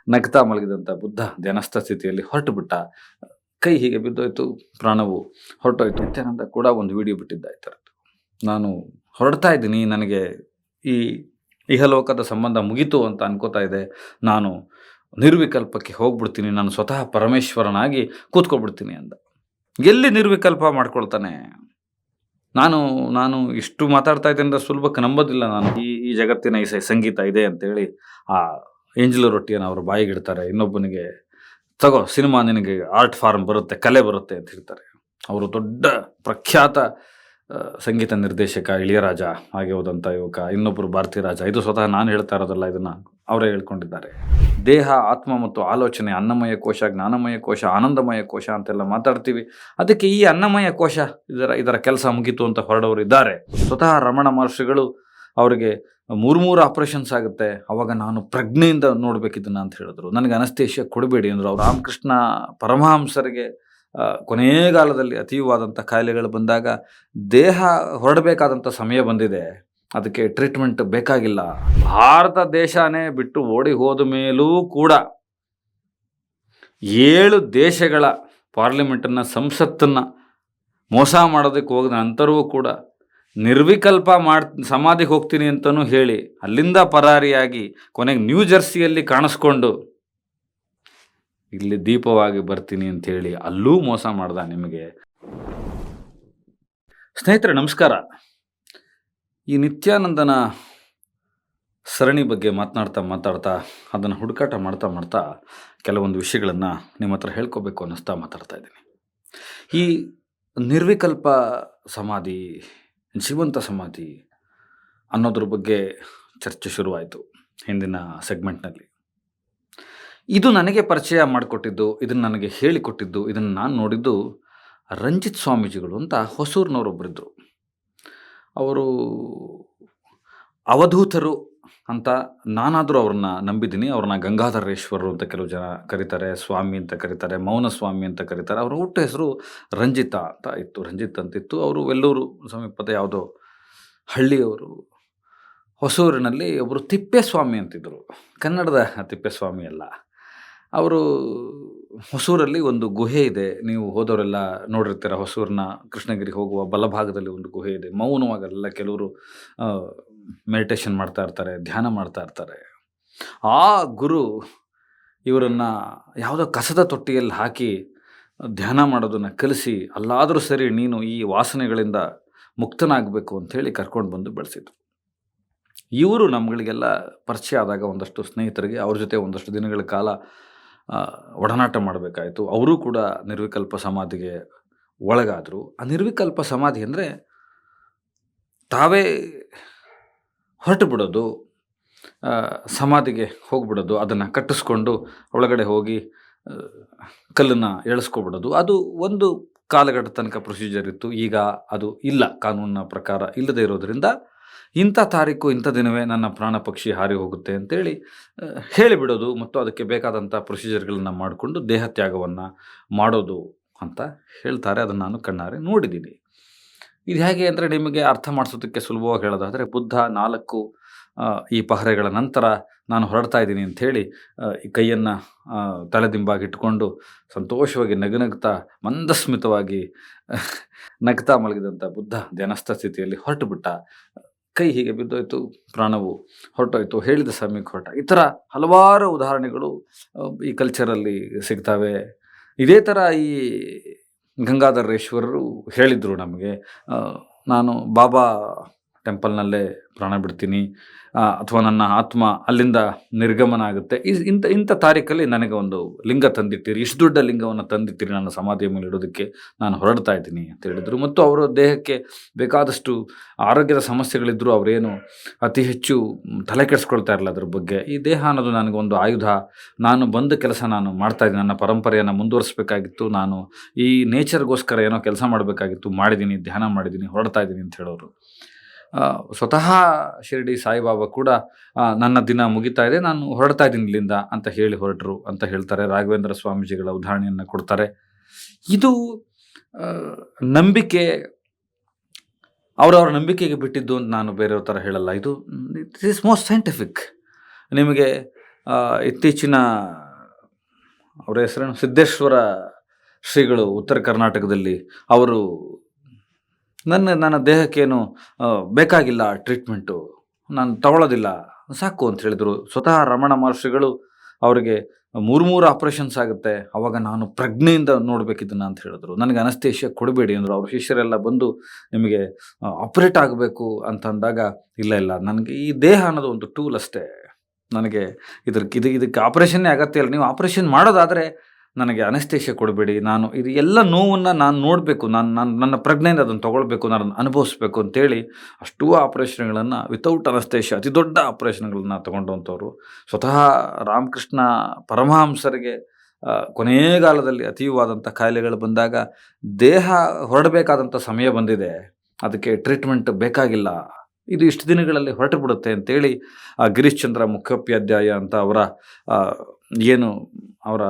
ನಗ್ತಾ ಮಲಗಿದಂಥ ಬುದ್ಧ ಧ್ಯಾನಸ್ಥ ಸ್ಥಿತಿಯಲ್ಲಿ ಹೊರಟು ಬಿಟ್ಟ. ಕೈ ಹೀಗೆ ಬಿದ್ದೋಯ್ತು, ಪ್ರಾಣವು ಹೊರಟೋಯ್ತು. ನಿತ್ಯಾನಂದ ಕೂಡ ಒಂದು ವಿಡಿಯೋ ಬಿಟ್ಟಿದ್ದ ಈ ಥರದ್ದು. ನಾನು ಹೊರಡ್ತಾ ಇದ್ದೀನಿ, ನನಗೆ ಈ ಇಹಲೋಕದ ಸಂಬಂಧ ಮುಗೀತು ಅಂತ ಅನ್ಕೋತಾ ಇದೆ, ನಾನು ನಿರ್ವಿಕಲ್ಪಕ್ಕೆ ಹೋಗ್ಬಿಡ್ತೀನಿ, ನಾನು ಸ್ವತಃ ಪರಮೇಶ್ವರನಾಗಿ ಕೂತ್ಕೊಬಿಡ್ತೀನಿ ಅಂದ. ಎಲ್ಲಿ ನಿರ್ವಿಕಲ್ಪ ಮಾಡ್ಕೊಳ್ತಾನೆ? ನಾನು ನಾನು ಇಷ್ಟು ಮಾತಾಡ್ತಾ ಇದ್ದೀನಿ ಅಂದರೆ ಸುಲಭಕ್ಕೆ ನಂಬೋದಿಲ್ಲ. ನಾನು ಈ ಜಗತ್ತಿನ ಈ ಸಂಗೀತ ಇದೆ ಅಂತೇಳಿ ಆ ಎಂಜಲು ರೊಟ್ಟಿಯನ್ನು ಅವರು ಬಾಯಿಗಿಡ್ತಾರೆ. ಇನ್ನೊಬ್ಬನಿಗೆ ತಗೋ ಸಿನಿಮಾ, ನಿನಗೆ ಆರ್ಟ್ ಫಾರ್ಮ್ ಬರುತ್ತೆ, ಕಲೆ ಬರುತ್ತೆ ಅಂತ ಹೇಳ್ತಾರೆ. ಅವರು ದೊಡ್ಡ ಪ್ರಖ್ಯಾತ ಸಂಗೀತ ನಿರ್ದೇಶಕ ಇಳಿಯರಾಜ, ಹಾಗೆ ಹೋದಂಥ ಯುವಕ ಇನ್ನೊಬ್ಬರು ಭಾರತೀಯ ರಾಜ. ಇದು ಸ್ವತಃ ನಾನು ಹೇಳ್ತಾ ಇರೋದಲ್ಲ, ಇದನ್ನು ಅವರೇ ಹೇಳ್ಕೊಂಡಿದ್ದಾರೆ. ದೇಹ, ಆತ್ಮ ಮತ್ತು ಆಲೋಚನೆ, ಅನ್ನಮಯ ಕೋಶ, ಜ್ಞಾನಮಯ ಕೋಶ, ಆನಂದಮಯ ಕೋಶ ಅಂತೆಲ್ಲ ಮಾತಾಡ್ತೀವಿ. ಅದಕ್ಕೆ ಈ ಅನ್ನಮಯ ಕೋಶ ಇದರ ಕೆಲಸ ಮುಗೀತು ಅಂತ ಹೊರಡವರು ಇದ್ದಾರೆ. ಸ್ವತಃ ರಮಣ ಮಹರ್ಷಿಗಳು ಅವರಿಗೆ 3 ಆಪರೇಷನ್ಸ್ ಆಗುತ್ತೆ, ಅವಾಗ ನಾನು ಪ್ರಜ್ಞೆಯಿಂದ ನೋಡ್ಬೇಕಿದ್ದನ್ನ ಅಂತ ಹೇಳಿದ್ರು. ನನಗೆ ಅನಸ್ತೇಷಿಯಾ ಕೊಡಬೇಡಿ ಅಂದರು. ಅವ್ರು ರಾಮಕೃಷ್ಣ ಪರಮಹಂಸರಿಗೆ ಕೊನೆಗಾಲದಲ್ಲಿ ಅತೀವವಾದಂಥ ಕಾಯಿಲೆಗಳು ಬಂದಾಗ ದೇಹ ಹೊರಡಬೇಕಾದಂಥ ಸಮಯ ಬಂದಿದೆ, ಅದಕ್ಕೆ ಟ್ರೀಟ್ಮೆಂಟ್ ಬೇಕಾಗಿಲ್ಲ. ಭಾರತ ದೇಶನೇ ಬಿಟ್ಟು ಓಡಿ ಹೋದ ಮೇಲೂ ಕೂಡ 7 ದೇಶಗಳ ಪಾರ್ಲಿಮೆಂಟನ್ನು, ಸಂಸತ್ತನ್ನು ಮೋಸ ಮಾಡೋದಕ್ಕೆ ಹೋದ ನಂತರವೂ ಕೂಡ ನಿರ್ವಿಕಲ್ಪ ಸಮಾಧಿಗೆ ಹೋಗ್ತೀನಿ ಅಂತಲೂ ಹೇಳಿ ಅಲ್ಲಿಂದ ಪರಾರಿಯಾಗಿ ಕೊನೆಗೆ ನ್ಯೂ ಜರ್ಸಿಯಲ್ಲಿ ಕಾಣಿಸ್ಕೊಂಡು ಇಲ್ಲಿ ದೀಪವಾಗಿ ಬರ್ತೀನಿ ಅಂಥೇಳಿ ಅಲ್ಲೂ ಮೋಸ ಮಾಡ್ದ ನಿಮಗೆ. ಸ್ನೇಹಿತರೆ ನಮಸ್ಕಾರ. ಈ ನಿತ್ಯಾನಂದನ ಸರಣಿ ಬಗ್ಗೆ ಮಾತನಾಡ್ತಾ ಅದನ್ನು ಹುಡುಕಾಟ ಮಾಡ್ತಾ ಕೆಲವೊಂದು ವಿಷಯಗಳನ್ನು ನಿಮ್ಮ ಹತ್ರ ಹೇಳ್ಕೋಬೇಕು ಅನ್ನಿಸ್ತಾ ಮಾತಾಡ್ತಾ ಇದ್ದೀನಿ. ಈ ನಿರ್ವಿಕಲ್ಪ ಸಮಾಧಿ, ಜೀವಂತ ಸಮಾಧಿ ಅನ್ನೋದ್ರ ಬಗ್ಗೆ ಚರ್ಚೆ ಶುರುವಾಯಿತು ಹಿಂದಿನ ಸೆಗ್ಮೆಂಟ್ನಲ್ಲಿ. ಇದು ನನಗೆ ಪರಿಚಯ ಮಾಡಿಕೊಟ್ಟಿದ್ದು, ಇದನ್ನು ನನಗೆ ಹೇಳಿಕೊಟ್ಟಿದ್ದು, ಇದನ್ನು ನಾನು ನೋಡಿದ್ದು ರಂಜಿತ್ ಸ್ವಾಮೀಜಿಗಳು ಅಂತ ಹೊಸೂರಿನವರೊಬ್ಬರಿದ್ದರು. ಅವರು ಅವಧೂತರು ಅಂತ ನಾನಾದರೂ ಅವ್ರನ್ನ ನಂಬಿದ್ದೀನಿ. ಅವ್ರನ್ನ ಗಂಗಾಧರೇಶ್ವರರು ಅಂತ ಕೆಲವು ಜನ ಕರೀತಾರೆ, ಸ್ವಾಮಿ ಅಂತ ಕರೀತಾರೆ, ಮೌನ ಸ್ವಾಮಿ ಅಂತ ಕರೀತಾರೆ. ಅವರ ಹುಟ್ಟು ಹೆಸರು ರಂಜಿತ ಅಂತ ಇತ್ತು, ರಂಜಿತ್ ಅಂತಿತ್ತು. ಅವರು ವೆಲ್ಲೂರು ಸಮೀಪದ ಯಾವುದೋ ಹಳ್ಳಿಯವರು. ಹೊಸೂರಿನಲ್ಲಿ ಒಬ್ಬರು ತಿಪ್ಪೇಸ್ವಾಮಿ ಅಂತಿದ್ದರು, ಕನ್ನಡದ ತಿಪ್ಪೇಸ್ವಾಮಿ ಅಲ್ಲ. ಅವರು ಹೊಸೂರಲ್ಲಿ ಒಂದು ಗುಹೆ ಇದೆ, ನೀವು ಹೋದವರೆಲ್ಲ ನೋಡಿರ್ತೀರ. ಹೊಸೂರಿನ ಕೃಷ್ಣಗಿರಿ ಹೋಗುವ ಬಲಭಾಗದಲ್ಲಿ ಒಂದು ಗುಹೆ ಇದೆ. ಮೌನವಾಗಲ್ಲ, ಕೆಲವರು ಮೆಡಿಟೇಷನ್ ಮಾಡ್ತಾ ಇರ್ತಾರೆ, ಧ್ಯಾನ ಮಾಡ್ತಾ ಇರ್ತಾರೆ. ಆ ಗುರು ಇವರನ್ನು ಯಾವುದೋ ಕಸದ ತೊಟ್ಟಿಯಲ್ಲಿ ಹಾಕಿ ಧ್ಯಾನ ಮಾಡೋದನ್ನು ಕಲಿಸಿ, ಅಲ್ಲಾದರೂ ಸರಿ ನೀನು ಈ ವಾಸನೆಗಳಿಂದ ಮುಕ್ತನಾಗಬೇಕು ಅಂಥೇಳಿ ಕರ್ಕೊಂಡು ಬಂದು ಬೆಳೆಸಿದ್ರು. ಇವರು ನಮ್ಮಗಳಿಗೆಲ್ಲ ಪರಿಚಯ ಆದಾಗ ಒಂದಷ್ಟು ಸ್ನೇಹಿತರಿಗೆ ಅವ್ರ ಜೊತೆ ಒಂದಷ್ಟು ದಿನಗಳ ಕಾಲ ಒಡನಾಟ ಮಾಡಬೇಕಾಯಿತು. ಅವರೂ ಕೂಡ ನಿರ್ವಿಕಲ್ಪ ಸಮಾಧಿಗೆ ಒಳಗಾದರು. ಆ ನಿರ್ವಿಕಲ್ಪ ಸಮಾಧಿ ಅಂದರೆ ತಾವೇ ಹೊರಟು ಬಿಡೋದು, ಸಮಾಧಿಗೆ ಹೋಗ್ಬಿಡೋದು, ಅದನ್ನು ಕಟ್ಟಿಸ್ಕೊಂಡು ಒಳಗಡೆ ಹೋಗಿ ಕಲ್ಲನ್ನು ಎಳೆಸ್ಕೊಬಿಡೋದು. ಅದು ಒಂದು ಕಾಲಘಟ್ಟ ತನಕ ಪ್ರೊಸೀಜರ್ ಇತ್ತು. ಈಗ ಅದು ಇಲ್ಲ, ಕಾನೂನಿನ ಪ್ರಕಾರ ಇಲ್ಲದೆ ಇರೋದರಿಂದ ಇಂಥ ತಾರೀಕು ಇಂಥ ದಿನವೇ ನನ್ನ ಪ್ರಾಣ ಪಕ್ಷಿ ಹಾರಿ ಹೋಗುತ್ತೆ ಅಂತೇಳಿ ಹೇಳಿಬಿಡೋದು ಮತ್ತು ಅದಕ್ಕೆ ಬೇಕಾದಂಥ ಪ್ರೊಸೀಜರ್ಗಳನ್ನು ಮಾಡಿಕೊಂಡು ದೇಹ ತ್ಯಾಗವನ್ನು ಮಾಡೋದು ಅಂತ ಹೇಳ್ತಾರೆ. ಅದನ್ನು ನಾನು ಕಣ್ಣಾರೆ ನೋಡಿದ್ದೀನಿ. ಇದು ಹೇಗೆ ಅಂದರೆ ನಿಮಗೆ ಅರ್ಥ ಮಾಡಿಸೋದಕ್ಕೆ ಸುಲಭವಾಗಿ ಹೇಳೋದಾದರೆ, ಬುದ್ಧ 4 ಈ ಪಹರೆಗಳ ನಂತರ ನಾನು ಹೊರಡ್ತಾ ಇದ್ದೀನಿ ಅಂಥೇಳಿ ಈ ಕೈಯನ್ನು ತಲೆದಿಂಬಾಗಿ ಇಟ್ಕೊಂಡು ಸಂತೋಷವಾಗಿ ನಗುನಗ್ತಾ ಮಂದಸ್ಮಿತವಾಗಿ ನಗ್ತಾ ಮಲಗಿದಂಥ ಬುದ್ಧ ಧ್ಯಾನಸ್ಥ ಸ್ಥಿತಿಯಲ್ಲಿ ಹೊರಟು ಬಿಟ್ಟ. ಕೈ ಹೀಗೆ ಬಿದ್ದೋಯ್ತು, ಪ್ರಾಣವು ಹೊರಟೋಯ್ತು, ಹೇಳಿದ ಸಮಯಕ್ಕೆ ಹೊರಟ. ಈ ಥರ ಹಲವಾರು ಉದಾಹರಣೆಗಳು ಈ ಕಲ್ಚರಲ್ಲಿ ಸಿಗ್ತವೆ. ಇದೇ ಥರ ಈ ಗಂಗಾಧರೇಶ್ವರರು ಹೇಳಿದರು ನಮಗೆ, ನಾನು ಬಾಬಾ ಟೆಂಪಲ್ನಲ್ಲೇ ಪ್ರಾಣ ಬಿಡ್ತೀನಿ, ಅಥವಾ ನನ್ನ ಆತ್ಮ ಅಲ್ಲಿಂದ ನಿರ್ಗಮನ ಆಗುತ್ತೆ, ಇಂಥ ತಾರೀಕಲ್ಲಿ ನನಗೆ ಒಂದು ಲಿಂಗ ತಂದಿಟ್ಟಿರಿ, ಇಷ್ಟು ದೊಡ್ಡ ಲಿಂಗವನ್ನು ತಂದಿಟ್ಟಿರಿ ನನ್ನ ಸಮಾಧಿಯ ಮೇಲೆ ಇಡೋದಕ್ಕೆ ನಾನು ಹೊರಡ್ತಾ ಇದ್ದೀನಿ ಅಂತ ಹೇಳಿದರು. ಮತ್ತು ಅವರ ದೇಹಕ್ಕೆ ಬೇಕಾದಷ್ಟು ಆರೋಗ್ಯದ ಸಮಸ್ಯೆಗಳಿದ್ದರೂ ಅವರೇನು ಅತಿ ಹೆಚ್ಚು ತಲೆ ಕೆಡಿಸ್ಕೊಳ್ತಾ ಇರಲಿಲ್ಲ ಅದ್ರ ಬಗ್ಗೆ. ಈ ದೇಹ ಅನ್ನೋದು ನನಗೊಂದು ಆಯುಧ, ನಾನು ಬಂದ ಕೆಲಸ ನಾನು ಮಾಡ್ತಾಯಿದ್ದೀನಿ, ನನ್ನ ಪರಂಪರೆಯನ್ನು ಮುಂದುವರಿಸಬೇಕಾಗಿತ್ತು, ನಾನು ಈ ನೇಚರ್ಗೋಸ್ಕರ ಏನೋ ಕೆಲಸ ಮಾಡಬೇಕಾಗಿತ್ತು, ಮಾಡಿದ್ದೀನಿ, ಧ್ಯಾನ ಮಾಡಿದ್ದೀನಿ, ಹೊರಡ್ತಾ ಇದ್ದೀನಿ ಅಂತ ಹೇಳೋರು. ಸ್ವತಃ ಶಿರಡಿ ಸಾಯಿಬಾಬಾ ಕೂಡ ನನ್ನ ದಿನ ಮುಗಿತಾ ಇದೆ, ನಾನು ಹೊರಡ್ತಾ ಇದ್ದೀನಿ ಇಲ್ಲಿಂದ ಅಂತ ಹೇಳಿ ಹೊರಟರು ಅಂತ ಹೇಳ್ತಾರೆ. ರಾಘವೇಂದ್ರ ಸ್ವಾಮೀಜಿಗಳ ಉದಾಹರಣೆಯನ್ನು ಕೊಡ್ತಾರೆ. ಇದು ನಂಬಿಕೆ, ಅವರವರ ನಂಬಿಕೆಗೆ ಬಿಟ್ಟಿದ್ದು ಅಂತ ನಾನು ಬೇರೆಯವ್ರ ಥರ ಹೇಳಲ್ಲ. ಇದು ಇಟ್ ಈಸ್ ಮೋಸ್ಟ್ ಸೈಂಟಿಫಿಕ್. ನಿಮಗೆ ಇತ್ತೀಚಿನ ಅವರ ಹೆಸರೇನು ಸಿದ್ದೇಶ್ವರ ಶ್ರೀಗಳು ಉತ್ತರ ಕರ್ನಾಟಕದಲ್ಲಿ ಅವರು ನನ್ನ ದೇಹಕ್ಕೇನು ಬೇಕಾಗಿಲ್ಲ ಟ್ರೀಟ್ಮೆಂಟು, ನಾನು ತಗೊಳ್ಳೋದಿಲ್ಲ, ಸಾಕು ಅಂತ ಹೇಳಿದರು. ಸ್ವತಃ ರಮಣ ಮಹರ್ಷಿಗಳು ಅವರಿಗೆ 3 ಆಪ್ರೇಷನ್ಸ್ ಆಗುತ್ತೆ, ಅವಾಗ ನಾನು ಪ್ರಜ್ಞೆಯಿಂದ ನೋಡಬೇಕಿದ್ದನ್ನು ಅಂತ ಹೇಳಿದ್ರು. ನನಗೆ ಅನಸ್ತೇಷಿಯಾ ಕೊಡಬೇಡಿ ಅಂದರು. ಅವ್ರ ಶಿಷ್ಯರೆಲ್ಲ ಬಂದು ನಿಮಗೆ ಆಪ್ರೇಟ್ ಆಗಬೇಕು ಅಂತಂದಾಗ, ಇಲ್ಲ ಇಲ್ಲ, ನನಗೆ ಈ ದೇಹ ಅನ್ನೋದು ಒಂದು ಟೂಲ್ ಅಷ್ಟೇ, ನನಗೆ ಇದಕ್ಕೆ ಆಪ್ರೇಷನ್ನೇ ಅಗತ್ಯ ಇಲ್ಲ. ನೀವು ಆಪ್ರೇಷನ್ ಮಾಡೋದಾದರೆ ನನಗೆ ಅನಸ್ತೇಷಿಯಾ ಕೊಡಬೇಡಿ, ನಾನು ಇದು ಎಲ್ಲ ನೋವನ್ನು ನಾನು ನೋಡಬೇಕು, ನನ್ನ ಪ್ರಜ್ಞೆಯಿಂದ ಅದನ್ನು ತೊಗೊಳ್ಬೇಕು, ನಾನು ಅನುಭವಿಸ್ಬೇಕು ಅಂತೇಳಿ ಅಷ್ಟೂ ಆಪ್ರೇಷನ್ಗಳನ್ನು ವಿತೌಟ್ ಅನಸ್ತೇಷಿಯಾ ಅತಿ ದೊಡ್ಡ ಆಪ್ರೇಷನ್ಗಳನ್ನು ತೊಗೊಂಡಂಥವ್ರು. ಸ್ವತಃ ರಾಮಕೃಷ್ಣ ಪರಮಹಂಸರಿಗೆ ಕೊನೆಗಾಲದಲ್ಲಿ ಅತೀವಾದಂಥ ಕಾಯಿಲೆಗಳು ಬಂದಾಗ ದೇಹ ಹೊರಡಬೇಕಾದಂಥ ಸಮಯ ಬಂದಿದೆ, ಅದಕ್ಕೆ ಟ್ರೀಟ್ಮೆಂಟ್ ಬೇಕಾಗಿಲ್ಲ, ಇದು ಇಷ್ಟು ದಿನಗಳಲ್ಲಿ ಹೊರಟು ಬಿಡುತ್ತೆ ಅಂತೇಳಿ ಗಿರೀಶ್ ಚಂದ್ರ ಮುಖ್ಯೋಪಾಧ್ಯಾಯ ಅಂತ ಏನು ಅವರ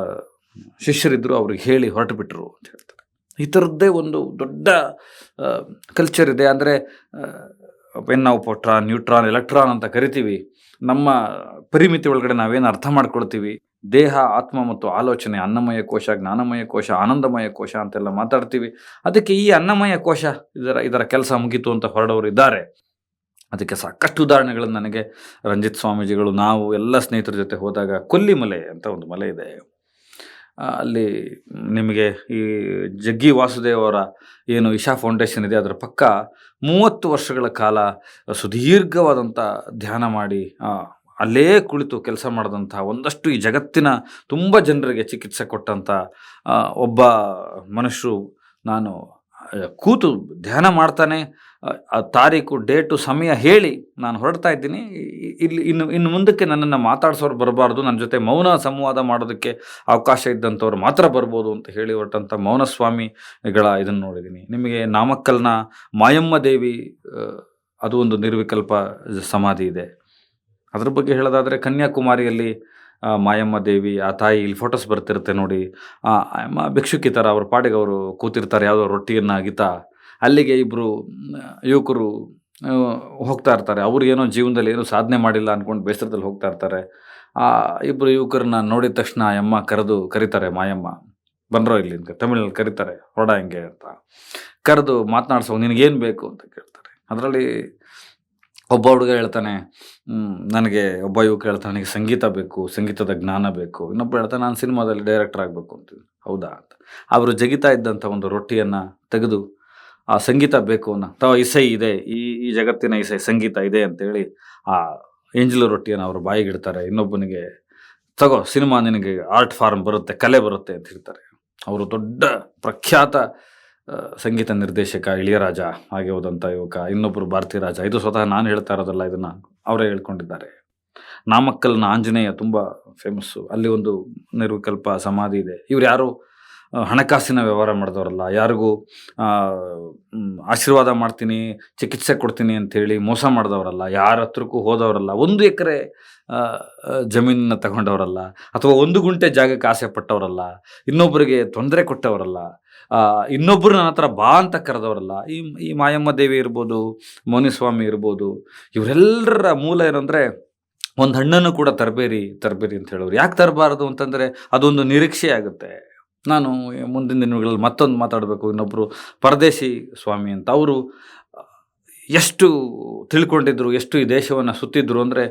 ಶಿಷ್ಯರಿದ್ದರು ಅವ್ರಿಗೆ ಹೇಳಿ ಹೊರಟು ಬಿಟ್ಟರು ಅಂತ ಹೇಳ್ತಾರೆ. ಈ ಥರದ್ದೇ ಒಂದು ದೊಡ್ಡ ಕಲ್ಚರ್ ಇದೆ. ಅಂದರೆ ನಾವು ಪ್ರೋಟಾನ್, ನ್ಯೂಟ್ರಾನ್, ಎಲೆಕ್ಟ್ರಾನ್ ಅಂತ ಕರಿತೀವಿ. ನಮ್ಮ ಪರಿಮಿತಿ ಒಳಗಡೆ ನಾವೇನು ಅರ್ಥ ಮಾಡ್ಕೊಳ್ತೀವಿ, ದೇಹ, ಆತ್ಮ ಮತ್ತು ಆಲೋಚನೆ, ಅನ್ನಮಯ ಕೋಶ, ಜ್ಞಾನಮಯ ಕೋಶ, ಆನಂದಮಯ ಕೋಶ ಅಂತೆಲ್ಲ ಮಾತಾಡ್ತೀವಿ. ಅದಕ್ಕೆ ಈ ಅನ್ನಮಯ ಕೋಶ ಇದರ ಕೆಲಸ ಮುಗೀತು ಅಂತ ಹೊರಡೋರು ಇದ್ದಾರೆ. ಅದಕ್ಕೆ ಸಾಕಷ್ಟು ಉದಾಹರಣೆಗಳನ್ನು ನನಗೆ ರಂಜಿತ್ ಸ್ವಾಮೀಜಿಗಳು, ನಾವು ಎಲ್ಲ ಸ್ನೇಹಿತರ ಜೊತೆ ಹೋದಾಗ ಕೊಲ್ಲಿಮಲೆ ಅಂತ ಒಂದು ಮಲೆ ಇದೆ, ಅಲ್ಲಿ ನಿಮಗೆ ಈ ಜಗ್ಗಿ ವಾಸುದೇವ್ ಅವರ ಏನು ಇಶಾ ಫೌಂಡೇಶನ್ ಇದೆ ಅದರ ಪಕ್ಕ 30 ವರ್ಷಗಳ ಕಾಲ ಸುದೀರ್ಘವಾದಂಥ ಧ್ಯಾನ ಮಾಡಿ ಅಲ್ಲೇ ಕುಳಿತು ಕೆಲಸ ಮಾಡಿದಂಥ, ಒಂದಷ್ಟು ಈ ಜಗತ್ತಿನ ತುಂಬ ಜನರಿಗೆ ಚಿಕಿತ್ಸೆ ಕೊಟ್ಟಂಥ ಒಬ್ಬ ಮನುಷ್ಯರು. ನಾನು ಕೂತು ಧ್ಯಾನ ಮಾಡ್ತಾನೆ, ತಾರೀಕು, ಡೇಟು, ಸಮಯ ಹೇಳಿ ನಾನು ಹೊರಡ್ತಾ ಇದ್ದೀನಿ, ಇಲ್ಲಿ ಇನ್ನು ಮುಂದಕ್ಕೆ ನನ್ನನ್ನು ಮಾತಾಡ್ಸೋರು ಬರಬಾರ್ದು, ನನ್ನ ಜೊತೆ ಮೌನ ಸಂವಾದ ಮಾಡೋದಕ್ಕೆ ಅವಕಾಶ ಇದ್ದಂಥವ್ರು ಮಾತ್ರ ಬರ್ಬೋದು ಅಂತ ಹೇಳಿ ಹೊರಟಂಥ ಮೌನಸ್ವಾಮಿಗಳ ಇದನ್ನು ನೋಡಿದ್ದೀನಿ. ನಿಮಗೆ ನಾಮಕ್ಕಲ್ನ ಮಾಯಮ್ಮ ದೇವಿ, ಅದು ಒಂದು ನಿರ್ವಿಕಲ್ಪ ಸಮಾಧಿ ಇದೆ. ಅದ್ರ ಬಗ್ಗೆ ಹೇಳೋದಾದರೆ ಕನ್ಯಾಕುಮಾರಿಯಲ್ಲಿ ಮಾಯಮ್ಮ ದೇವಿ, ಆ ತಾಯಿ, ಇಲ್ಲಿ ಫೋಟೋಸ್ ಬರ್ತಿರುತ್ತೆ ನೋಡಿ, ಅಮ್ಮ ಭಿಕ್ಷುಕಿ ಥರ ಅವ್ರ ಪಾಡಿಗೆ ಅವರು ಕೂತಿರ್ತಾರೆ, ಯಾವುದೋ ರೊಟ್ಟಿಯನ್ನು ಅಗಿತಾ. ಅಲ್ಲಿಗೆ ಇಬ್ಬರು ಯುವಕರು ಹೋಗ್ತಾ ಇರ್ತಾರೆ. ಅವ್ರು ಏನೋ ಜೀವನದಲ್ಲಿ ಏನೂ ಸಾಧನೆ ಮಾಡಿಲ್ಲ ಅಂದ್ಕೊಂಡು ಬೇಸರದಲ್ಲಿ ಹೋಗ್ತಾ ಇರ್ತಾರೆ. ಆ ಇಬ್ಬರು ಯುವಕರನ್ನ ನೋಡಿದ ತಕ್ಷಣ ಅಮ್ಮ ಕರೀತಾರೆ, ಮಾಯಮ್ಮ ಬಂದ್ರೋ ಇಲ್ಲಿ ಅಂತ ತಮಿಳಲ್ಲಿ ಕರೀತಾರೆ, ಹೊರಡ ಹೆಂಗೆ ಅಂತ ಕರೆದು ಮಾತನಾಡ್ಸೋ, ನಿನಗೇನು ಬೇಕು ಅಂತ ಕೇಳ್ತಾರೆ. ಅದರಲ್ಲಿ ಒಬ್ಬ ಹುಡುಗ ಹೇಳ್ತಾನೆ, ಒಬ್ಬ ಯುವಕ ಹೇಳ್ತಾನೆ, ನನಗೆ ಸಂಗೀತ ಬೇಕು, ಸಂಗೀತದ ಜ್ಞಾನ ಬೇಕು. ಇನ್ನೊಬ್ಬ ಹೇಳ್ತಾನೆ, ನಾನು ಸಿನಿಮಾದಲ್ಲಿ ಡೈರೆಕ್ಟರ್ ಆಗಬೇಕು ಅಂತೀನಿ. ಹೌದಾ ಅಂತ ಅವರು ಜಗಿತಾ ಇದ್ದಂಥ ಒಂದು ರೊಟ್ಟಿಯನ್ನು ತೆಗೆದು, ಆ ಸಂಗೀತ ಬೇಕು ಇಸೈ ಇದೆ, ಈ ಜಗತ್ತಿನ ಇಸೈ ಸಂಗೀತ ಇದೆ ಅಂತೇಳಿ ಆ ಎಂಜಲು ರೊಟ್ಟಿಯನ್ನು ಅವರು ಬಾಯಿಗಿಡ್ತಾರೆ. ಇನ್ನೊಬ್ಬನಿಗೆ ತಗೋ, ಸಿನಿಮಾ ನಿನಗೆ ಆರ್ಟ್ ಫಾರ್ಮ್ ಬರುತ್ತೆ, ಕಲೆ ಬರುತ್ತೆ ಅಂತ ಹೇಳ್ತಾರೆ. ಅವರು ದೊಡ್ಡ ಪ್ರಖ್ಯಾತ ಸಂಗೀತ ನಿರ್ದೇಶಕ ಇಳಿಯರಾಜ ಹಾಗೆ ಹೋದಂಥ ಯುವಕ. ಇನ್ನೊಬ್ಬರು ಭಾರತೀಯ ರಾಜ. ಇದು ಸ್ವತಃ ನಾನು ಹೇಳ್ತಾ ಇರೋದಲ್ಲ, ಇದನ್ನು ಅವರೇ ಹೇಳ್ಕೊಂಡಿದ್ದಾರೆ. ನಾಮಕ್ಕಲ್ನ ಆಂಜನೇಯ ತುಂಬ ಫೇಮಸ್ಸು, ಅಲ್ಲಿ ಒಂದು ನಿರ್ವಿಕಲ್ಪ ಸಮಾಧಿ ಇದೆ. ಇವ್ರು ಯಾರು ಹಣಕಾಸಿನ ವ್ಯವಹಾರ ಮಾಡಿದವರಲ್ಲ, ಯಾರಿಗೂ ಆಶೀರ್ವಾದ ಮಾಡ್ತೀನಿ, ಚಿಕಿತ್ಸೆ ಕೊಡ್ತೀನಿ ಅಂಥೇಳಿ ಮೋಸ ಮಾಡಿದವರಲ್ಲ, ಯಾರ ಹತ್ರಕ್ಕೂ ಹೋದವರಲ್ಲ, 1 ಎಕರೆ ಜಮೀನನ್ನು ತಗೊಂಡವರಲ್ಲ, ಅಥವಾ 1 ಗುಂಟೆ ಜಾಗಕ್ಕೆ ಆಸೆ ಪಟ್ಟವರಲ್ಲ, ಇನ್ನೊಬ್ಬರಿಗೆ ತೊಂದರೆ ಕೊಟ್ಟವರಲ್ಲ, ಇನ್ನೊಬ್ಬರು ನನ್ನ ಹತ್ರ ಬಾ ಅಂತ ಕರೆದವರಲ್ಲ. ಈ ಮಾಯಮ್ಮ ದೇವಿ ಇರ್ಬೋದು, ಮೌನಿಸ್ವಾಮಿ ಇರ್ಬೋದು, ಇವರೆಲ್ಲರ ಮೂಲ ಏನಂದರೆ, ಒಂದು ಹಣ್ಣನ್ನು ಕೂಡ ತರಬೇರಿ ಅಂತ ಹೇಳೋರು. ಯಾಕೆ ತರಬಾರ್ದು ಅಂತಂದರೆ ಅದೊಂದು ನಿರೀಕ್ಷೆ ಆಗುತ್ತೆ. ನಾನು ಮುಂದಿನ ದಿನಗಳಲ್ಲಿ ಮತ್ತೊಂದು ಮಾತಾಡಬೇಕು. ಇನ್ನೊಬ್ಬರು ಪರದೇಶಿ ಸ್ವಾಮಿ ಅಂತ, ಅವರು ಎಷ್ಟು ತಿಳ್ಕೊಂಡಿದ್ರು, ಎಷ್ಟು ಈ ದೇಶವನ್ನು ಸುತ್ತಿದ್ರು ಅಂದರೆ,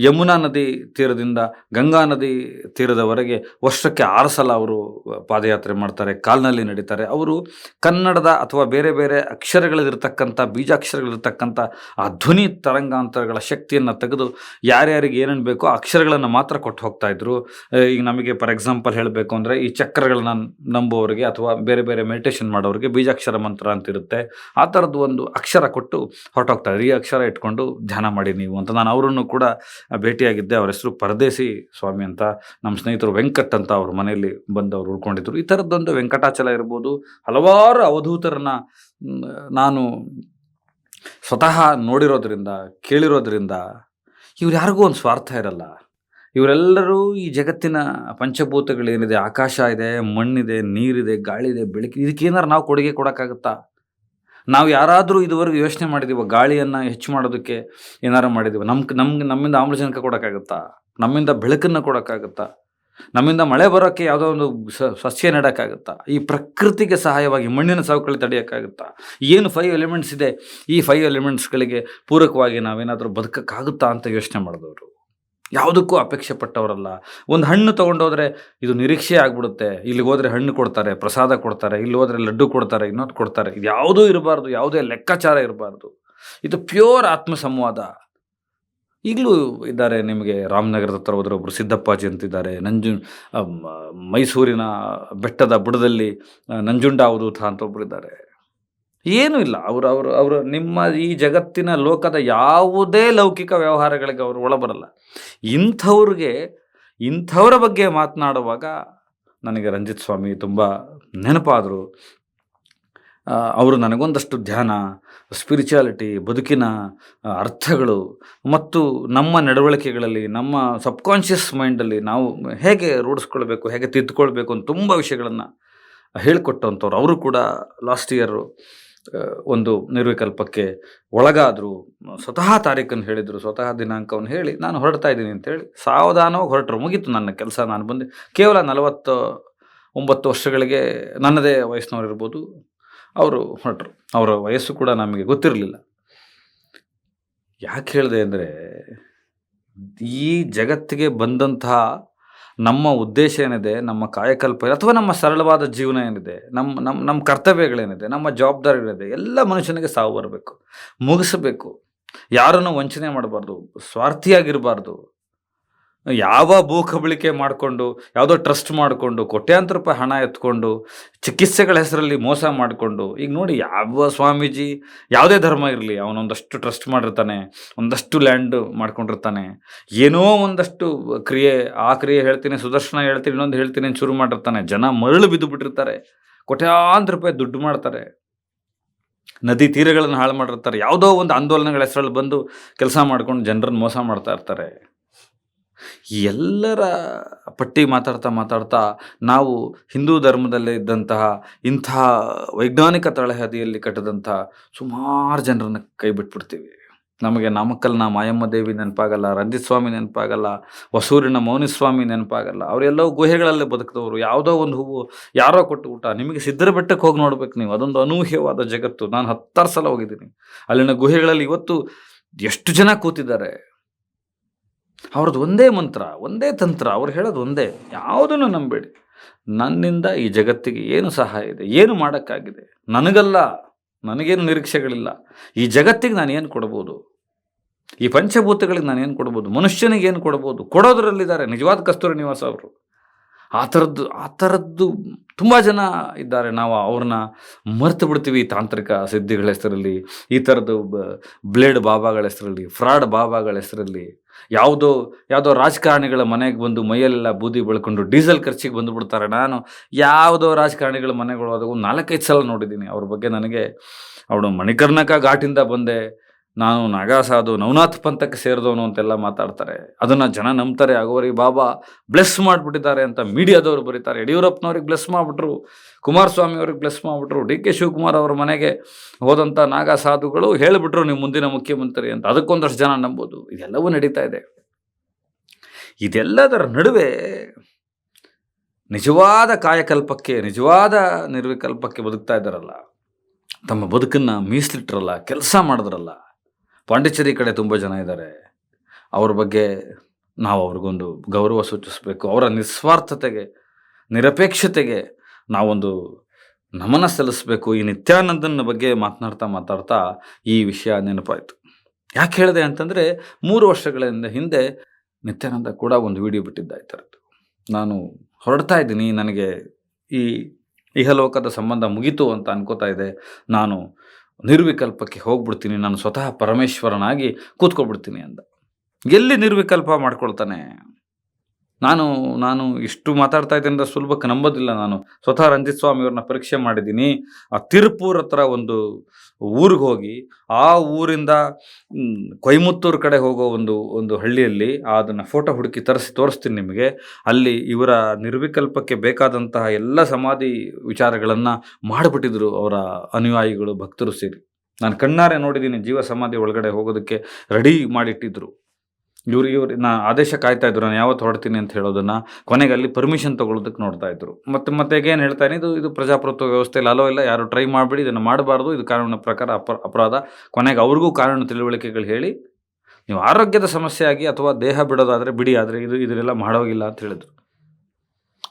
ಯಮುನಾ ನದಿ ತೀರದಿಂದ ಗಂಗಾ ನದಿ ತೀರದವರೆಗೆ ವರ್ಷಕ್ಕೆ 6 ಸಲ ಅವರು ಪಾದಯಾತ್ರೆ ಮಾಡ್ತಾರೆ, ಕಾಲ್ನಲ್ಲಿ ನಡೀತಾರೆ. ಅವರು ಕನ್ನಡದ ಅಥವಾ ಬೇರೆ ಬೇರೆ ಅಕ್ಷರಗಳಿರ್ತಕ್ಕಂಥ, ಬೀಜಾಕ್ಷರಗಳಿರ್ತಕ್ಕಂಥ ಆ ಧ್ವನಿ ತರಂಗಾಂತರಗಳ ಶಕ್ತಿಯನ್ನು ತೆಗೆದು ಯಾರ್ಯಾರಿಗೆ ಏನೇನು ಬೇಕೋ ಆ ಅಕ್ಷರಗಳನ್ನು ಮಾತ್ರ ಕೊಟ್ಟು ಹೋಗ್ತಾಯಿದ್ರು. ಈಗ ನಮಗೆ ಫಾರ್ ಎಕ್ಸಾಂಪಲ್ ಹೇಳಬೇಕು ಅಂದರೆ, ಈ ಚಕ್ರಗಳನ್ನ ನಂಬೋರಿಗೆ ಅಥವಾ ಬೇರೆ ಬೇರೆ ಮೆಡಿಟೇಷನ್ ಮಾಡೋರಿಗೆ ಬೀಜಾಕ್ಷರ ಮಂತ್ರ ಅಂತಿರುತ್ತೆ, ಆ ಥರದ್ದು ಒಂದು ಅಕ್ಷರ ಕೊಟ್ಟು ಹೊರಟೋಗ್ತಾರೆ. ಈ ಅಕ್ಷರ ಇಟ್ಕೊಂಡು ಧ್ಯಾನ ಮಾಡಿ ನೀವು ಅಂತ. ನಾನು ಅವರನ್ನು ಕೂಡ ಭೇಟಿಯಾಗಿದ್ದೆ. ಅವರ ಹೆಸರು ಪರದೇಶಿ ಸ್ವಾಮಿ ಅಂತ. ನಮ್ಮ ಸ್ನೇಹಿತರು ವೆಂಕಟ್ ಅಂತ ಅವ್ರ ಮನೆಯಲ್ಲಿ ಬಂದು ಅವ್ರು ಉಳ್ಕೊಂಡಿದ್ರು. ಈ ಥರದ್ದೊಂದು ವೆಂಕಟಾಚಲ ಇರ್ಬೋದು, ಹಲವಾರು ಅವಧೂತರನ್ನ ನಾನು ಸ್ವತಃ ನೋಡಿರೋದ್ರಿಂದ, ಕೇಳಿರೋದ್ರಿಂದ, ಇವ್ರು ಯಾರಿಗೂ ಒಂದು ಸ್ವಾರ್ಥ ಇರಲ್ಲ. ಇವರೆಲ್ಲರೂ ಈ ಜಗತ್ತಿನ ಪಂಚಭೂತಗಳೇನಿದೆ, ಆಕಾಶ ಇದೆ, ಮಣ್ಣಿದೆ, ನೀರಿದೆ, ಗಾಳಿದೆ, ಬೆಳಕಿದೆ, ಇದಕ್ಕೇನಾರು ನಾವು ಕೊಡುಗೆ ಕೊಡೋಕ್ಕಾಗುತ್ತಾ? ನಾವು ಯಾರಾದರೂ ಇದುವರೆಗೂ ಯೋಚನೆ ಮಾಡಿದ್ದೀವ ಗಾಳಿಯನ್ನು ಹೆಚ್ಚು ಮಾಡೋದಕ್ಕೆ ಏನಾರು ಮಾಡಿದ್ದೀವ? ನಮ್ಮಿಂದ ಆಮ್ಲಜನಕ ಕೊಡೋಕ್ಕಾಗುತ್ತಾ? ನಮ್ಮಿಂದ ಬೆಳಕನ್ನು ಕೊಡೋಕ್ಕಾಗುತ್ತಾ? ನಮ್ಮಿಂದ ಮಳೆ ಬರೋಕ್ಕೆ ಯಾವುದೋ ಒಂದು ಸಸ್ಯ ನೆಡೋಕ್ಕಾಗುತ್ತಾ? ಈ ಪ್ರಕೃತಿಗೆ ಸಹಾಯವಾಗಿ ಮಣ್ಣಿನ ಸವಕಳಿ ತಡೆಯೋಕ್ಕಾಗುತ್ತಾ? ಏನು 5 ಎಲಿಮೆಂಟ್ಸ್ ಇದೆ, ಈ 5 ಎಲಿಮೆಂಟ್ಸ್ಗಳಿಗೆ ಪೂರಕವಾಗಿ ನಾವೇನಾದರೂ ಬದುಕೋಕ್ಕಾಗುತ್ತಾ ಅಂತ ಯೋಚನೆ ಮಾಡಿದವರು. ಯಾವುದಕ್ಕೂ ಅಪೇಕ್ಷೆ ಪಟ್ಟವರಲ್ಲ. ಒಂದು ಹಣ್ಣು ತೊಗೊಂಡೋದ್ರೆ ಇದು ನಿರೀಕ್ಷೆ ಆಗಿಬಿಡುತ್ತೆ, ಇಲ್ಲಿಗೆ ಹೋದರೆ ಹಣ್ಣು ಕೊಡ್ತಾರೆ, ಪ್ರಸಾದ ಕೊಡ್ತಾರೆ, ಇಲ್ಲಿ ಹೋದರೆ ಲಡ್ಡು ಕೊಡ್ತಾರೆ, ಇನ್ನೊಂದು ಕೊಡ್ತಾರೆ, ಇದು ಯಾವುದೂ ಇರಬಾರ್ದು, ಯಾವುದೇ ಲೆಕ್ಕಾಚಾರ ಇರಬಾರ್ದು. ಇದು ಪ್ಯೂರ್ ಆತ್ಮ ಸಂವಾದ. ಈಗಲೂ ಇದ್ದಾರೆ. ನಿಮಗೆ ರಾಮನಗರದ ಹತ್ರ ಹೋದರೆ ಒಬ್ಬರು ಸಿದ್ದಪ್ಪಾಜಿ ಅಂತಿದ್ದಾರೆ. ಮೈಸೂರಿನ ಬೆಟ್ಟದ ಬುಡದಲ್ಲಿ ನಂಜುಂಡ ಅವಧೂತ ಅಂತ ಒಬ್ಬರಿದ್ದಾರೆ. ಏನೂ ಇಲ್ಲ, ಅವರು ನಿಮ್ಮ ಈ ಜಗತ್ತಿನ ಲೋಕದ ಯಾವುದೇ ಲೌಕಿಕ ವ್ಯವಹಾರಗಳಿಗೆ ಅವರು ಒಳಬರಲ್ಲ. ಇಂಥವ್ರ ಬಗ್ಗೆ ಮಾತನಾಡುವಾಗ ನನಗೆ ರಂಜಿತ್ ಸ್ವಾಮಿ ತುಂಬ ನೆನಪಾದರು. ಅವರು ನನಗೊಂದಷ್ಟು ಧ್ಯಾನ, ಸ್ಪಿರಿಚುಯಾಲಿಟಿ, ಬದುಕಿನ ಅರ್ಥಗಳು ಮತ್ತು ನಮ್ಮ ನಡವಳಿಕೆಗಳಲ್ಲಿ, ನಮ್ಮ ಸಬ್ಕಾನ್ಷಿಯಸ್ ಮೈಂಡಲ್ಲಿ ನಾವು ಹೇಗೆ ರೂಢಿಸ್ಕೊಳ್ಬೇಕು, ಹೇಗೆ ತಿದ್ದುಕೊಳ್ಬೇಕು ಅಂತ ತುಂಬ ವಿಷಯಗಳನ್ನು ಹೇಳಿಕೊಟ್ಟಂಥವ್ರು. ಅವರು ಕೂಡ ಲಾಸ್ಟ್ ಇಯರು ಒಂದು ನಿರ್ವಿಕಲ್ಪಕ್ಕೆ ಒಳಗಾದರು. ಸ್ವತಃ ತಾರೀಖನ್ನು ಹೇಳಿದರು, ಸ್ವತಃ ದಿನಾಂಕವನ್ನು ಹೇಳಿ ನಾನು ಹೊರಡ್ತಾ ಇದ್ದೀನಿ ಅಂತೇಳಿ ಸಾವಧಾನವಾಗಿ ಹೊರಟರು. ಮುಗೀತು ನನ್ನ ಕೆಲಸ. ನಾನು ಬಂದು ಕೇವಲ 49 ವರ್ಷಗಳಿಗೆ ನನ್ನದೇ ವಯಸ್ಸಿನವ್ರು ಇರ್ಬೋದು. ಅವರು ಹೊರಟರು. ಅವರ ವಯಸ್ಸು ಕೂಡ ನಮಗೆ ಗೊತ್ತಿರಲಿಲ್ಲ. ಯಾಕೆ ಹೇಳಿದೆ ಅಂದರೆ, ಈ ಜಗತ್ತಿಗೆ ಬಂದಂತಹ ನಮ್ಮ ಉದ್ದೇಶ ಏನಿದೆ, ನಮ್ಮ ಕಾಯಕಲ್ಪ ಅಥವಾ ನಮ್ಮ ಸರಳವಾದ ಜೀವನ ಏನಿದೆ, ನಮ್ಮ ಕರ್ತವ್ಯಗಳೇನಿದೆ, ನಮ್ಮ ಜವಾಬ್ದಾರಿಗಳಿದೆ, ಎಲ್ಲ ಮನುಷ್ಯನಿಗೆ ಸಾವು ಬರಬೇಕು, ಮುಗಿಸಬೇಕು. ಯಾರನ್ನು ವಂಚನೆ ಮಾಡಬಾರ್ದು, ಸ್ವಾರ್ಥಿಯಾಗಿರಬಾರ್ದು. ಯಾವ ಭೂಕಬಳಿಕೆ ಮಾಡಿಕೊಂಡು, ಯಾವುದೋ ಟ್ರಸ್ಟ್ ಮಾಡಿಕೊಂಡು, ಕೋಟ್ಯಾಂತರ ರೂಪಾಯಿ ಹಣ ಎತ್ಕೊಂಡು, ಚಿಕಿತ್ಸೆಗಳ ಹೆಸರಲ್ಲಿ ಮೋಸ ಮಾಡಿಕೊಂಡು, ಈಗ ನೋಡಿ ಯಾವ ಸ್ವಾಮೀಜಿ, ಯಾವುದೇ ಧರ್ಮ ಇರಲಿ, ಅವನೊಂದಷ್ಟು ಟ್ರಸ್ಟ್ ಮಾಡಿರ್ತಾನೆ, ಒಂದಷ್ಟು ಲ್ಯಾಂಡ್ ಮಾಡ್ಕೊಂಡಿರ್ತಾನೆ, ಏನೋ ಒಂದಷ್ಟು ಕ್ರಿಯೆ, ಆ ಕ್ರಿಯೆ ಹೇಳ್ತೀನಿ, ಸುದರ್ಶನ ಹೇಳ್ತೀನಿ, ಇನ್ನೊಂದು ಹೇಳ್ತೀನಿ ಅಂತ ಶುರು ಮಾಡಿರ್ತಾನೆ. ಜನ ಮರಳು ಬಿದ್ದು ಬಿಟ್ಟಿರ್ತಾರೆ, ಕೋಟ್ಯಾಂತರ ರೂಪಾಯಿ ದುಡ್ಡು ಮಾಡ್ತಾರೆ, ನದಿ ತೀರಗಳನ್ನು ಹಾಳು ಮಾಡಿರ್ತಾರೆ, ಯಾವುದೋ ಒಂದು ಆಂದೋಲನಗಳ ಹೆಸರಲ್ಲಿ ಬಂದು ಕೆಲಸ ಮಾಡ್ಕೊಂಡು ಜನರನ್ನು ಮೋಸ ಮಾಡ್ತಾ ಇರ್ತಾರೆ. ಎಲ್ಲರ ಪಟ್ಟಿ ಮಾತಾಡ್ತಾ ನಾವು ಹಿಂದೂ ಧರ್ಮದಲ್ಲೇ ಇದ್ದಂತಹ ಇಂಥ ವೈಜ್ಞಾನಿಕ ತಳಹದಿಯಲ್ಲಿ ಕಟ್ಟಿದಂತಹ ಸುಮಾರು ಜನರನ್ನು ಕೈ ಬಿಟ್ಬಿಡ್ತೀವಿ. ನಮಗೆ ನಾಮಕ್ಕಲ್ನ ಮಾಯಮ್ಮ ದೇವಿ ನೆನಪಾಗಲ್ಲ, ರಂಜಿತ್ ಸ್ವಾಮಿ ನೆನಪಾಗಲ್ಲ, ಹೊಸೂರಿನ ಮೌನಿಸ್ವಾಮಿ ನೆನಪಾಗಲ್ಲ. ಅವರೆಲ್ಲವೂ ಗುಹೆಗಳಲ್ಲೇ ಬದುಕಿದವರು. ಯಾವುದೋ ಒಂದು ಹೂವು ಯಾರೋ ಕೊಟ್ಟು ಊಟ. ನಿಮಗೆ ಸಿದ್ಧರ ಬೆಟ್ಟಕ್ಕೆ ಹೋಗಿ ನೋಡ್ಬೇಕು ನೀವು, ಅದೊಂದು ಅನೂಹ್ಯವಾದ ಜಗತ್ತು. ನಾನು 10 ಸಲ ಹೋಗಿದ್ದೀನಿ. ಅಲ್ಲಿನ ಗುಹೆಗಳಲ್ಲಿ ಇವತ್ತು ಎಷ್ಟು ಜನ ಕೂತಿದ್ದಾರೆ. ಅವ್ರದ್ದು ಒಂದೇ ಮಂತ್ರ, ಒಂದೇ ತಂತ್ರ, ಅವ್ರು ಹೇಳೋದು ಒಂದೇ, ಯಾವುದನ್ನು ನಂಬೇಡಿ. ನನ್ನಿಂದ ಈ ಜಗತ್ತಿಗೆ ಏನು ಸಹಾಯ ಇದೆ, ಏನು ಮಾಡೋಕ್ಕಾಗಿದೆ, ನನಗಲ್ಲ, ನನಗೇನು ನಿರೀಕ್ಷೆಗಳಿಲ್ಲ, ಈ ಜಗತ್ತಿಗೆ ನಾನು ಏನು ಕೊಡ್ಬೋದು, ಈ ಪಂಚಭೂತಗಳಿಗೆ ನಾನು ಏನು ಕೊಡ್ಬೋದು, ಮನುಷ್ಯನಿಗೆ ಏನು ಕೊಡ್ಬೋದು, ಕೊಡೋದ್ರಲ್ಲಿದ್ದಾರೆ ನಿಜವಾದ ಕಸ್ತೂರಿ ನಿವಾಸ ಅವರು. ಆ ಥರದ್ದು ತುಂಬ ಜನ ಇದ್ದಾರೆ. ನಾವು ಅವ್ರನ್ನ ಮರೆತು ಬಿಡ್ತೀವಿ ಈ ತಾಂತ್ರಿಕ ಸಿದ್ಧಿಗಳ ಹೆಸರಲ್ಲಿ, ಈ ಥರದ್ದು ಬ್ಲೇಡ್ ಬಾಬಾಗಳ ಹೆಸರಲ್ಲಿ, ಫ್ರಾಡ್ ಬಾಬಾಗಳ ಹೆಸರಲ್ಲಿ, ಯಾವುದೋ ರಾಜಕಾರಣಿಗಳ ಮನೆಗೆ ಬಂದು ಮೈಯಲ್ಲೆಲ್ಲ ಬೂದಿ ಬೆಳ್ಕೊಂಡು ಡೀಸೆಲ್ ಖರ್ಚಿಗೆ ಬಂದುಬಿಡ್ತಾರೆ. ನಾನು ಯಾವುದೋ ರಾಜಕಾರಣಿಗಳ ಮನೆಗಳು ಹೋದಾಗ 4-5 ಸಲ ನೋಡಿದ್ದೀನಿ. ಅವ್ರ ಬಗ್ಗೆ ನನಗೆ, ಅವಳು ಮಣಿಕರ್ಣಕ ಘಾಟಿಂದ ಬಂದೆ, ನಾನು ನಾಗಾಸಾಧು ನವನಾಥ್ ಪಂಥಕ್ಕೆ ಸೇರಿದವನು ಅಂತೆಲ್ಲ ಮಾತಾಡ್ತಾರೆ. ಅದನ್ನು ಜನ ನಂಬ್ತಾರೆ. ಆಗೋರಿಗೆ ಬಾಬಾ ಬ್ಲೆಸ್ ಮಾಡಿಬಿಟ್ಟಿದ್ದಾರೆ ಅಂತ ಮೀಡಿಯಾದವರು ಬರೀತಾರೆ. ಯಡಿಯೂರಪ್ಪನವ್ರಿಗೆ ಬ್ಲೆಸ್ ಮಾಡಿಬಿಟ್ರು, ಕುಮಾರಸ್ವಾಮಿ ಅವ್ರಿಗೆ ಬ್ಲೆಸ್ ಮಾಡಿಬಿಟ್ರು, DK ಶಿವಕುಮಾರ್ ಅವ್ರ ಮನೆಗೆ ಹೋದಂಥ ನಾಗಾಸಾಧುಗಳು ಹೇಳಿಬಿಟ್ರು ನೀವು ಮುಂದಿನ ಮುಖ್ಯಮಂತ್ರಿ ಅಂತ. ಅದಕ್ಕೊಂದಷ್ಟು ಜನ ನಂಬೋದು. ಇದೆಲ್ಲವೂ ನಡೀತಾ ಇದೆ. ಇದೆಲ್ಲದರ ನಡುವೆ ನಿಜವಾದ ಕಾಯಕಲ್ಪಕ್ಕೆ, ನಿಜವಾದ ನಿರ್ವಿಕಲ್ಪಕ್ಕೆ ಬದುಕ್ತಾ ಇದ್ದಾರಲ್ಲ, ತಮ್ಮ ಬದುಕನ್ನು ಮೀಸಲಿಟ್ರಲ್ಲ, ಕೆಲಸ ಮಾಡಿದ್ರಲ್ಲ, ಪಾಂಡಿಚೇರಿ ಕಡೆ ತುಂಬ ಜನ ಇದ್ದಾರೆ. ಅವ್ರ ಬಗ್ಗೆ ನಾವು ಅವ್ರಿಗೊಂದು ಗೌರವ ಸೂಚಿಸಬೇಕು. ಅವರ ನಿಸ್ವಾರ್ಥತೆಗೆ, ನಿರಪೇಕ್ಷತೆಗೆ ನಾವೊಂದು ನಮನ ಸಲ್ಲಿಸಬೇಕು. ಈ ನಿತ್ಯಾನಂದನ ಬಗ್ಗೆ ಮಾತನಾಡ್ತಾ ಈ ವಿಷಯ ನೆನಪಾಯಿತು. ಯಾಕೆ ಹೇಳಿದೆ ಅಂತಂದರೆ, 3 ವರ್ಷಗಳ ಹಿಂದೆ ನಿತ್ಯಾನಂದ ಕೂಡ ಒಂದು ವಿಡಿಯೋ ಬಿಟ್ಟಿದ್ದಾಯ್ತರದ್ದು. ನಾನು ಹೊರಡ್ತಾ ಇದ್ದೀನಿ, ನನಗೆ ಈ ಇಹಲೋಕದ ಸಂಬಂಧ ಮುಗೀತು ಅಂತ ಅನ್ಕೋತಾ ಇದೆ, ನಾನು ನಿರ್ವಿಕಲ್ಪಕ್ಕೆ ಹೋಗ್ಬಿಡ್ತೀನಿ, ನಾನು ಸ್ವತಃ ಪರಮೇಶ್ವರನಾಗಿ ಕೂತ್ಕೊಬಿಡ್ತೀನಿ ಅಂದ. ಎಲ್ಲಿ ನಿರ್ವಿಕಲ್ಪ ಮಾಡ್ಕೊಳ್ತಾನೆ? ನಾನು ಇಷ್ಟು ಮಾತಾಡ್ತಾ ಇದ್ದೀನಿ ಅಂದರೆ ಸುಲಭಕ್ಕೆ ನಂಬೋದಿಲ್ಲ. ನಾನು ಸ್ವತಃ ರಂಜಿತ್ ಸ್ವಾಮಿ ಅವ್ರನ್ನ ಪರೀಕ್ಷೆ ಮಾಡಿದ್ದೀನಿ. ಆ ತಿರುಪೂರ್ ಹತ್ರ ಒಂದು ಊರಿಗೆ ಹೋಗಿ, ಆ ಊರಿಂದ ಕೊಯಮತ್ತೂರು ಕಡೆ ಹೋಗೋ ಒಂದು ಹಳ್ಳಿಯಲ್ಲಿ ಅದನ್ನು ಫೋಟೋ ಹುಡುಕಿ ತೋರಿಸ್ತೀನಿ ನಿಮಗೆ. ಅಲ್ಲಿ ಇವರ ನಿರ್ವಿಕಲ್ಪಕ್ಕೆ ಬೇಕಾದಂತಹ ಎಲ್ಲ ಸಮಾಧಿ ವಿಚಾರಗಳನ್ನು ಮಾಡಿಬಿಟ್ಟಿದ್ರು ಅವರ ಅನುಯಾಯಿಗಳು, ಭಕ್ತರು ಸೇರಿ. ನಾನು ಕಣ್ಣಾರೆ ನೋಡಿದ್ದೀನಿ. ಜೀವ ಸಮಾಧಿ ಒಳಗಡೆ ಹೋಗೋದಕ್ಕೆ ರೆಡಿ ಮಾಡಿಟ್ಟಿದ್ರು. ಇವ್ರು ನಾ ಆದೇಶ ಕಾಯ್ತಾ ಇದ್ರು, ನಾನು ಯಾವತ್ತು ಹೊರಡ್ತೀನಿ ಅಂತ ಹೇಳೋದನ್ನ. ಕೊನೆಗೆ ಅಲ್ಲಿ ಪರ್ಮಿಷನ್ ತಗೊಳ್ಳೋದಕ್ಕೆ ನೋಡ್ತಾ ಇದ್ರು. ಮತ್ತೆ ಅಗೇನ್ ಹೇಳ್ತಾ ಇದು ಪ್ರಜಾಪ್ರಭುತ್ವ ವ್ಯವಸ್ಥೆಯಲ್ಲಿ ಅಲೋ ಇಲ್ಲ, ಯಾರು ಟ್ರೈ ಮಾಡಬೇಡಿ, ಇದನ್ನು ಮಾಡಬಾರ್ದು, ಇದು ಕಾನೂನಿನ ಪ್ರಕಾರ ಅಪರಾಧ. ಕೊನೆಗೆ ಅವ್ರಿಗೂ ಕಾನೂನು ತಿಳುವಳಿಕೆಗಳು ಹೇಳಿ, ನೀವು ಆರೋಗ್ಯದ ಸಮಸ್ಯೆ ಆಗಿ ಅಥವಾ ದೇಹ ಬಿಡೋದಾದರೆ ಬಿಡಿ, ಆದರೆ ಇದನ್ನೆಲ್ಲ ಮಾಡೋಗಿಲ್ಲ ಅಂತ ಹೇಳಿದ್ರು.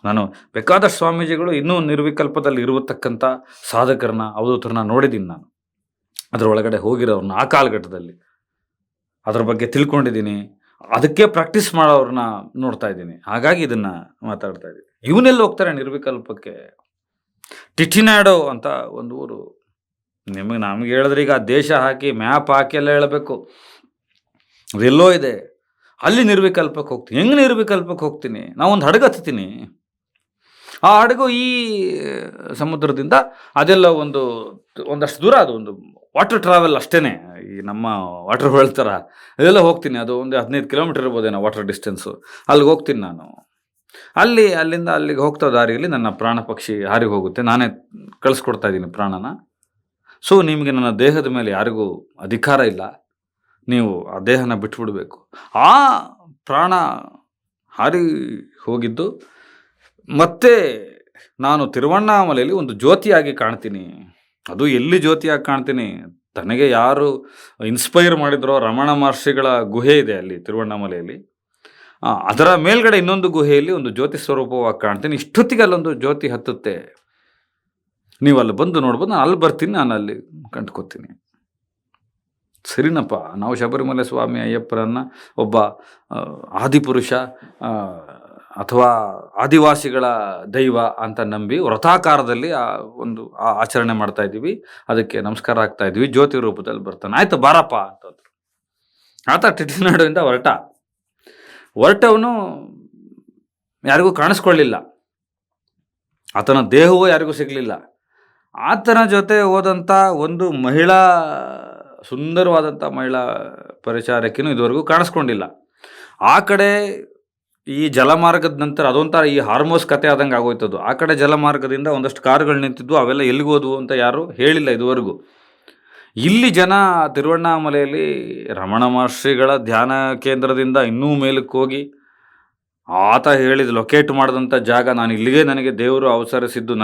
ನಾನು ಬೇಕಾದಷ್ಟು ಸ್ವಾಮೀಜಿಗಳು ಇನ್ನೂ ನಿರ್ವಿಕಲ್ಪದಲ್ಲಿ ಇರತಕ್ಕಂಥ ಸಾಧಕರನ್ನ, ಅವಧೂತರನ್ನ ನೋಡಿದ್ದೀನಿ. ನಾನು ಅದರ ಒಳಗಡೆ ಹೋಗಿರೋರನ್ನ ಆ ಕಾಲಘಟ್ಟದಲ್ಲಿ ಅದ್ರ ಬಗ್ಗೆ ತಿಳ್ಕೊಂಡಿದ್ದೀನಿ. ಅದಕ್ಕೆ ಪ್ರಾಕ್ಟೀಸ್ ಮಾಡೋರನ್ನ ನೋಡ್ತಾ ಇದ್ದೀನಿ. ಹಾಗಾಗಿ ಇದನ್ನು ಮಾತಾಡ್ತಾ ಇದ್ದೀನಿ. ಇವನೆಲ್ಲ ಹೋಗ್ತಾರೆ ನಿರ್ವಿಕಲ್ಪಕ್ಕೆ? ಟಿಟಿನಾಡೋ ಅಂತ ಒಂದು ಊರು. ನಮಗೆ ಹೇಳಿದ್ರೆ ಈಗ ದೇಶ ಹಾಕಿ ಮ್ಯಾಪ್ ಹಾಕಿ ಎಲ್ಲ ಹೇಳಬೇಕು. ಅದೆಲ್ಲೋ ಇದೆ. ಅಲ್ಲಿ ನಿರ್ವಿಕಲ್ಪಕ್ಕೆ ಹೋಗ್ತೀನಿ. ಹೆಂಗೆ ನಿರ್ವಿಕಲ್ಪಕ್ಕೆ ಹೋಗ್ತೀನಿ? ನಾವೊಂದು ಹಡಗು ಹತ್ತೀನಿ. ಆ ಹಡಗು ಈ ಸಮುದ್ರದಿಂದ ಅದೆಲ್ಲ ಒಂದಷ್ಟು ದೂರ, ಅದು ಒಂದು ವಾಟರ್ ಟ್ರಾವೆಲ್ ಅಷ್ಟೇ. ಈ ನಮ್ಮ ವಾಟರ್ ವರ್ಲ್ಡ್ ಥರ ಅದೆಲ್ಲ ಹೋಗ್ತೀನಿ. ಅದು ಒಂದು 15 ಕಿಲೋಮೀಟರ್ ಇರ್ಬೋದೇನೋ ವಾಟರ್ ಡಿಸ್ಟೆನ್ಸು. ಅಲ್ಲಿಗೆ ಹೋಗ್ತೀನಿ ನಾನು. ಅಲ್ಲಿಂದ ಅಲ್ಲಿಗೆ ಹೋಗ್ತಾ ದಾರಿಯಲ್ಲಿ ನನ್ನ ಪ್ರಾಣ ಪಕ್ಷಿ ಹಾರಿ ಹೋಗುತ್ತೆ. ನಾನೇ ಕಳಿಸ್ಕೊಡ್ತಾ ಇದ್ದೀನಿ ಪ್ರಾಣನ. ಸೊ ನಿಮಗೆ ನನ್ನ ದೇಹದ ಮೇಲೆ ಯಾರಿಗೂ ಅಧಿಕಾರ ಇಲ್ಲ, ನೀವು ಆ ದೇಹನ ಬಿಟ್ಬಿಡ್ಬೇಕು. ಆ ಪ್ರಾಣ ಹಾರಿ ಹೋಗಿದ್ದು ಮತ್ತೆ ನಾನು ತಿರುವಣ್ಣಾಮಲೆಯಲ್ಲಿ ಒಂದು ಜ್ಯೋತಿಯಾಗಿ ಕಾಣ್ತೀನಿ. ಅದು ಎಲ್ಲಿ ಜ್ಯೋತಿಯಾಗಿ ಕಾಣ್ತೀನಿ? ತನಗೆ ಯಾರು ಇನ್ಸ್ಪೈರ್ ಮಾಡಿದ್ರೋ ರಮಣ ಮಹರ್ಷಿಗಳ ಗುಹೆ ಇದೆ ಅಲ್ಲಿ ತಿರುವಣ್ಣಾಮಲೆಯಲ್ಲಿ. ಅದರ ಮೇಲ್ಗಡೆ ಇನ್ನೊಂದು ಗುಹೆಯಲ್ಲಿ ಒಂದು ಜ್ಯೋತಿ ಸ್ವರೂಪವಾಗಿ ಕಾಣ್ತೀನಿ. ಇಷ್ಟೊತ್ತಿಗೆ ಅಲ್ಲೊಂದು ಜ್ಯೋತಿ ಹತ್ತುತ್ತೆ. ನೀವು ಅಲ್ಲಿ ಬಂದು ನೋಡ್ಬೋದು. ನಾನು ಅಲ್ಲಿ ಬರ್ತೀನಿ, ನಾನು ಅಲ್ಲಿ ಕಂಡ್ಕೋತೀನಿ. ಸರಿನಪ್ಪ, ನಾವು ಶಬರಿಮಲೆ ಸ್ವಾಮಿ ಅಯ್ಯಪ್ಪರನ್ನು ಒಬ್ಬ ಆದಿಪುರುಷ ಅಥವಾ ಆದಿವಾಸಿಗಳ ದೈವ ಅಂತ ನಂಬಿ ವ್ರತಾಕಾರದಲ್ಲಿ ಆಚರಣೆ ಮಾಡ್ತಾ ಇದ್ದೀವಿ. ಅದಕ್ಕೆ ನಮಸ್ಕಾರ ಆಗ್ತಾ ಇದ್ವಿ. ಜ್ಯೋತಿ ರೂಪದಲ್ಲಿ ಬರ್ತಾನೆ. ಆಯ್ತು ಬಾರಪ್ಪ ಅಂತಂದ್ರು. ಆತ ಟಿಟಿನಾಡುವಿಂದ ಹೊರಟವನು ಯಾರಿಗೂ ಕಾಣಿಸ್ಕೊಳ್ಳಿಲ್ಲ. ಆತನ ದೇಹವೂ ಯಾರಿಗೂ ಸಿಗಲಿಲ್ಲ. ಆತನ ಜೊತೆ ಹೋದಂಥ ಒಂದು ಸುಂದರವಾದಂಥ ಮಹಿಳಾ ಪರಿಚಾರಕಿನೂ ಇದುವರೆಗೂ ಕಾಣಿಸ್ಕೊಂಡಿಲ್ಲ. ಆ ಕಡೆ ಈ ಜಲಮಾರ್ಗದ ನಂತರ ಅದೊಂಥರ ಈ ಹಾರ್ಮೋಸ್ ಕತೆ ಆದಂಗೆ ಆಗೋಯ್ತದು. ಆ ಕಡೆ ಜಲಮಾರ್ಗದಿಂದ ಒಂದಷ್ಟು ಕಾರುಗಳು ನಿಂತಿದ್ವು, ಅವೆಲ್ಲ ಎಲ್ಲಿಗೆ ಹೋದ್ವು ಅಂತ ಯಾರು ಹೇಳಿಲ್ಲ ಇದುವರೆಗೂ. ಇಲ್ಲಿ ಜನ ತಿರುವಣ್ಣಾಮಲೆಯಲ್ಲಿ ರಮಣ ಮಹರ್ಷಿಗಳ ಧ್ಯಾನ ಕೇಂದ್ರದಿಂದ ಇನ್ನೂ ಮೇಲಕ್ಕೆ ಹೋಗಿ ಆತ ಹೇಳಿದ ಲೊಕೇಟ್ ಮಾಡಿದಂಥ ಜಾಗ, ನನಗೆ ದೇವರು ಅವಸರಿಸಿದ್ದು,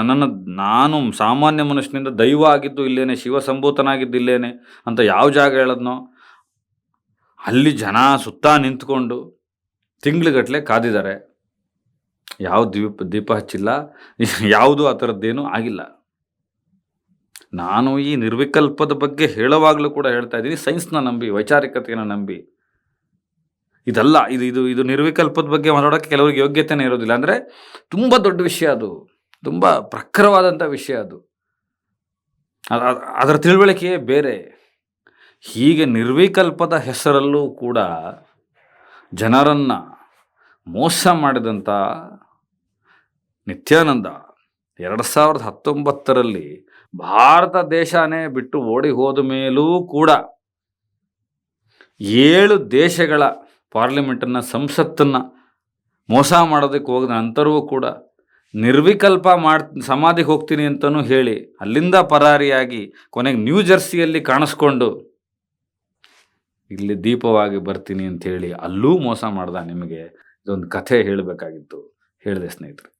ನಾನು ಸಾಮಾನ್ಯ ಮನುಷ್ಯನಿಂದ ದೈವ ಆಗಿದ್ದು ಇಲ್ಲೇನೆ, ಶಿವಸಂಭೂತನಾಗಿದ್ದು ಇಲ್ಲೇನೆ ಅಂತ ಯಾವ ಜಾಗ ಹೇಳದ್ನೋ ಅಲ್ಲಿ ಜನ ಸುತ್ತ ನಿಂತ್ಕೊಂಡು ತಿಂಗ್ಳುಗಟ್ಟಲೆ ಕಾದಿದ್ದಾರೆ. ಯಾವ ದೀಪ ಹಚ್ಚಿಲ್ಲ, ಯಾವುದು ಆ ಥರದ್ದೇನೂ ಆಗಿಲ್ಲ. ನಾನು ಈ ನಿರ್ವಿಕಲ್ಪದ ಬಗ್ಗೆ ಹೇಳುವಾಗಲೂ ಕೂಡ ಹೇಳ್ತಾ ಇದ್ದೀನಿ, ಸೈನ್ಸ್ನ ನಂಬಿ, ವೈಚಾರಿಕತೆಯನ್ನು ನಂಬಿ. ಇದಲ್ಲ, ಇದು ನಿರ್ವಿಕಲ್ಪದ ಬಗ್ಗೆ ಮಾತಾಡೋಕ್ಕೆ ಕೆಲವರಿಗೆ ಯೋಗ್ಯತೆನೇ ಇರೋದಿಲ್ಲ. ಅಂದರೆ ತುಂಬ ದೊಡ್ಡ ವಿಷಯ, ಅದು ತುಂಬ ಪ್ರಖರವಾದಂಥ ವಿಷಯ. ಅದರ ತಿಳುವಳಿಕೆಯೇ ಬೇರೆ. ಹೀಗೆ ನಿರ್ವಿಕಲ್ಪದ ಹೆಸರಲ್ಲೂ ಕೂಡ ಜನರನ್ನು ಮೋಸ ಮಾಡಿದಂಥ ನಿತ್ಯಾನಂದ 2019ರಲ್ಲಿ ಭಾರತ ದೇಶನೇ ಬಿಟ್ಟು ಓಡಿ ಹೋದ ಮೇಲೂ ಕೂಡ 7 ದೇಶಗಳ ಪಾರ್ಲಿಮೆಂಟನ್ನು, ಸಂಸತ್ತನ್ನು ಮೋಸ ಮಾಡೋದಕ್ಕೆ ಹೋದ ನಂತರವೂ ಕೂಡ ನಿರ್ವಿಕಲ್ಪ ಸಮಾಧಿಗೆ ಹೋಗ್ತೀನಿ ಅಂತಲೂ ಹೇಳಿ ಅಲ್ಲಿಂದ ಪರಾರಿಯಾಗಿ ಕೊನೆಗೆ ನ್ಯೂ ಜರ್ಸಿಯಲ್ಲಿ ಕಾಣಿಸ್ಕೊಂಡು ಇಲ್ಲಿ ದೀಪವಾಗಿ ಬರ್ತೀನಿ ಅಂಥೇಳಿ ಅಲ್ಲೂ ಮೋಸ ಮಾಡ್ದ. ನಿಮಗೆ ಇದೊಂದು ಕಥೆ ಹೇಳಬೇಕಾಗಿತ್ತು, ಹೇಳಿದೆ ಸ್ನೇಹಿತರೆ.